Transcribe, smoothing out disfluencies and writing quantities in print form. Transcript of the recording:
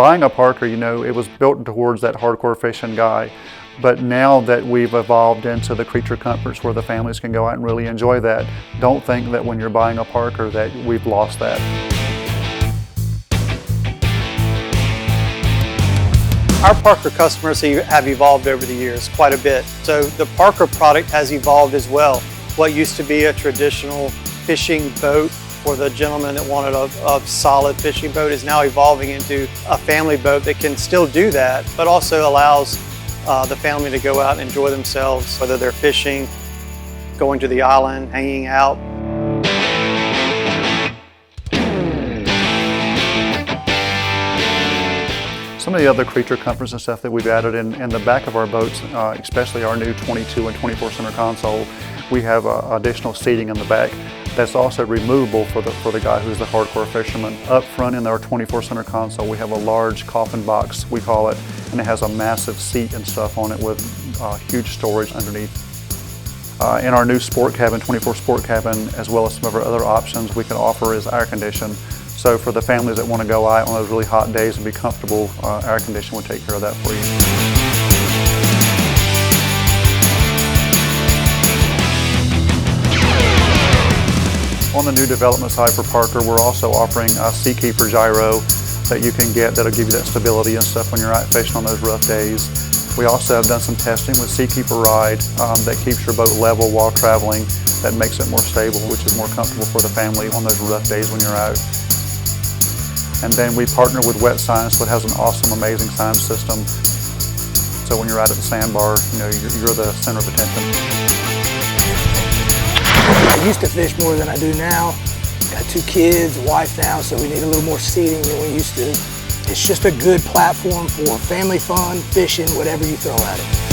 Buying a Parker, you know, it was built towards that hardcore fishing guy. But now that we've evolved into the creature comforts where the families can go out and really enjoy that, don't think that when you're buying a Parker that we've lost that. Our Parker customers have evolved over the years quite a bit. So the Parker product has evolved as well. What used to be a traditional fishing boat for the gentleman that wanted a solid fishing boat is now evolving into a family boat that can still do that, but also allows the family to go out and enjoy themselves, whether they're fishing, going to the island, hanging out. Some of the other creature comforts and stuff that we've added in the back of our boats, especially our new 22 and 24 center console, we have additional seating in the back that's also removable for the guy who's the hardcore fisherman. Up front in our 24 center console, we have a large coffin box, we call it, and it has a massive seat and stuff on it with huge storage underneath. In our new sport cabin, 24 sport cabin, as well as some of our other options we can offer is air condition. So for the families that want to go out on those really hot days and be comfortable, air condition will take care of that for you. On the new development side for Parker, we're also offering a Seakeeper gyro that you can get that'll give you that stability and stuff when you're out fishing on those rough days. We also have done some testing with Seakeeper Ride that keeps your boat level while traveling, that makes it more stable, which is more comfortable for the family on those rough days when you're out. And then we partner with Wet Science, so it has an awesome, amazing sign system. So when you're out at the sandbar, you know, you're the center of attention. I used to fish more than I do now. Got 2 kids, a wife now, so we need a little more seating than we used to. It's just a good platform for family fun, fishing, whatever you throw at it.